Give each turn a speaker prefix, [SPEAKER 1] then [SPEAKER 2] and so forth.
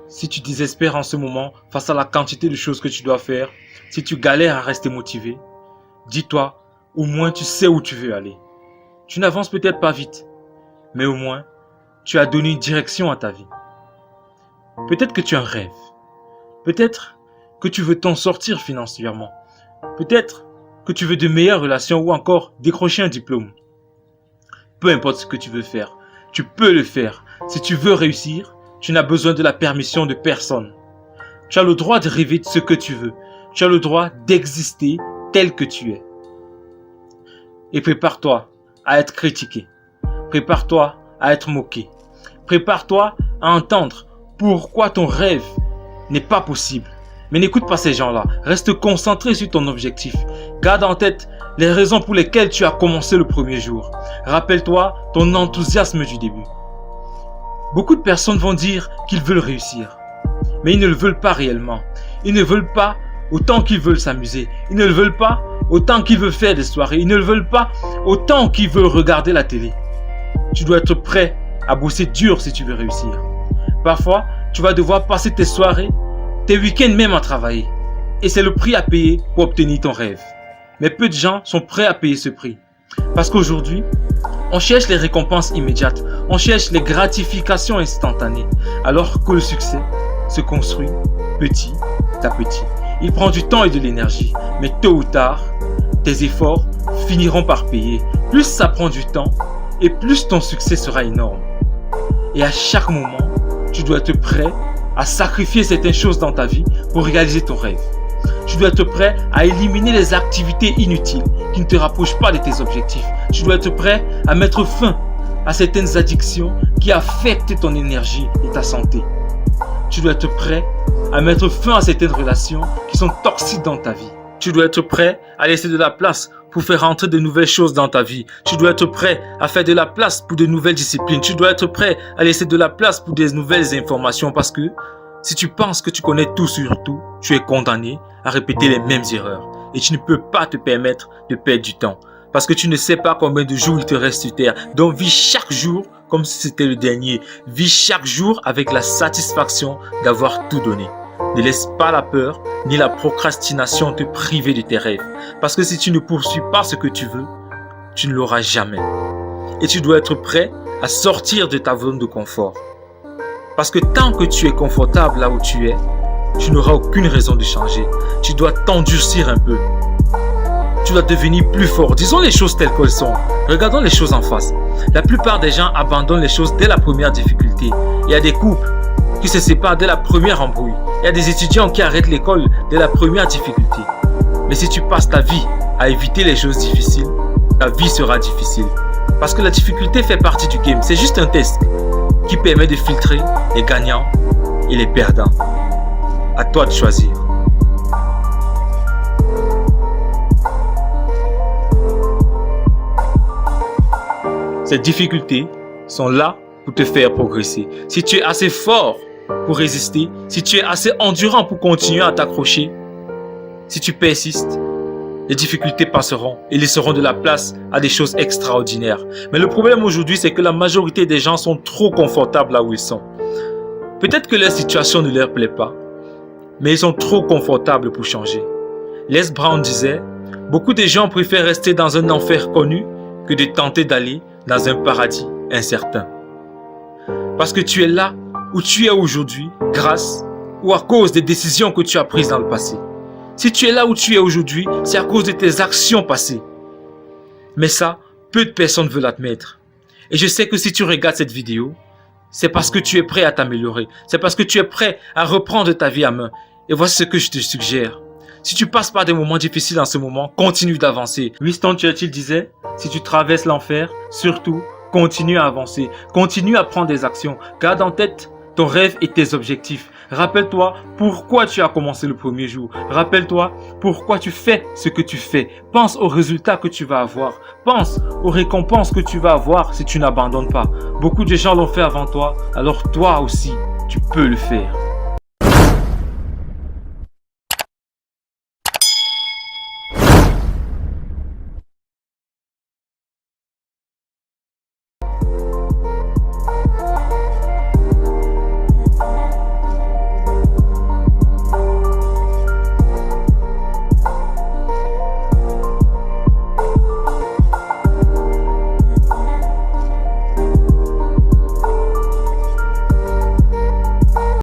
[SPEAKER 1] Si tu désespères en ce moment face à la quantité de choses que tu dois faire, si tu galères à rester motivé, dis-toi, au moins tu sais où tu veux aller. Tu n'avances peut-être pas vite, mais au moins tu as donné une direction à ta vie. Peut-être que tu as un rêve. Peut-être que tu veux t'en sortir financièrement. Peut-être que tu veux de meilleures relations ou encore décrocher un diplôme. Peu importe ce que tu veux faire, tu peux le faire. Si tu veux réussir, tu n'as besoin de la permission de personne. Tu as le droit de rêver de ce que tu veux. Tu as le droit d'exister tel que tu es. Et prépare-toi à être critiqué. Prépare-toi à être moqué. Prépare-toi à entendre pourquoi ton rêve n'est pas possible. Mais n'écoute pas ces gens-là. Reste concentré sur ton objectif. Garde en tête les raisons pour lesquelles tu as commencé le premier jour. Rappelle-toi ton enthousiasme du début. Beaucoup de personnes vont dire qu'ils veulent réussir. Mais ils ne le veulent pas réellement. Ils ne veulent pas autant qu'ils veulent s'amuser. Ils ne le veulent pas autant qu'ils veulent faire des soirées. Ils ne le veulent pas autant qu'ils veulent regarder la télé. Tu dois être prêt à bosser dur si tu veux réussir. Parfois, tu vas devoir passer tes soirées, tes week-ends même à travailler. Et c'est le prix à payer pour obtenir ton rêve. Mais peu de gens sont prêts à payer ce prix. Parce qu'aujourd'hui, on cherche les récompenses immédiates. On cherche les gratifications instantanées. Alors que le succès se construit petit à petit. Il prend du temps et de l'énergie. Mais tôt ou tard, tes efforts finiront par payer. Plus ça prend du temps et plus ton succès sera énorme. Et à chaque moment, tu dois être prêt à sacrifier certaines choses dans ta vie pour réaliser ton rêve. Tu dois être prêt à éliminer les activités inutiles qui ne te rapprochent pas de tes objectifs. Tu dois être prêt à mettre fin à certaines addictions qui affectent ton énergie et ta santé. Tu dois être prêt à mettre fin à certaines relations qui sont toxiques dans ta vie. Tu dois être prêt à laisser de la place pour faire entrer de nouvelles choses dans ta vie. Tu dois être prêt à faire de la place pour de nouvelles disciplines. Tu dois être prêt à laisser de la place pour des nouvelles informations parce que si tu penses que tu connais tout sur tout, tu es condamné à répéter les mêmes erreurs. Et tu ne peux pas te permettre de perdre du temps. Parce que tu ne sais pas combien de jours il te reste sur terre. Donc vis chaque jour comme si c'était le dernier. Vis chaque jour avec la satisfaction d'avoir tout donné. Ne laisse pas la peur ni la procrastination te priver de tes rêves. Parce que si tu ne poursuis pas ce que tu veux, tu ne l'auras jamais. Et tu dois être prêt à sortir de ta zone de confort. Parce que tant que tu es confortable là où tu es, tu n'auras aucune raison de changer. Tu dois t'endurcir un peu. Tu dois devenir plus fort. Disons les choses telles qu'elles sont. Regardons les choses en face. La plupart des gens abandonnent les choses dès la première difficulté. Il y a des couples qui se séparent dès la première embrouille. Il y a des étudiants qui arrêtent l'école dès la première difficulté. Mais si tu passes ta vie à éviter les choses difficiles, ta vie sera difficile. Parce que la difficulté fait partie du game. C'est juste un test qui permet de filtrer les gagnants et les perdants. À toi de choisir. Ces difficultés sont là pour te faire progresser. Si tu es assez fort pour résister, si tu es assez endurant pour continuer à t'accrocher, si tu persistes, les difficultés passeront et laisseront de la place à des choses extraordinaires. Mais le problème aujourd'hui, c'est que la majorité des gens sont trop confortables là où ils sont. Peut-être que leur situation ne leur plaît pas, mais ils sont trop confortables pour changer. Les Brown disait, beaucoup de gens préfèrent rester dans un enfer connu que de tenter d'aller dans un paradis incertain. Parce que tu es là où tu es aujourd'hui grâce ou à cause des décisions que tu as prises dans le passé. Si tu es là où tu es aujourd'hui, c'est à cause de tes actions passées. Mais ça, peu de personnes veulent admettre. Et je sais que si tu regardes cette vidéo, c'est parce que tu es prêt à t'améliorer. C'est parce que tu es prêt à reprendre ta vie à main. Et voici ce que je te suggère. Si tu passes par des moments difficiles en ce moment, continue d'avancer. Winston Churchill disait, si tu traverses l'enfer, surtout, continue à avancer. Continue à prendre des actions. Garde en tête ton rêve et tes objectifs. Rappelle-toi pourquoi tu as commencé le premier jour. Rappelle-toi pourquoi tu fais ce que tu fais. Pense aux résultats que tu vas avoir. Pense aux récompenses que tu vas avoir si tu n'abandonnes pas. Beaucoup de gens l'ont fait avant toi, alors toi aussi, tu peux le faire.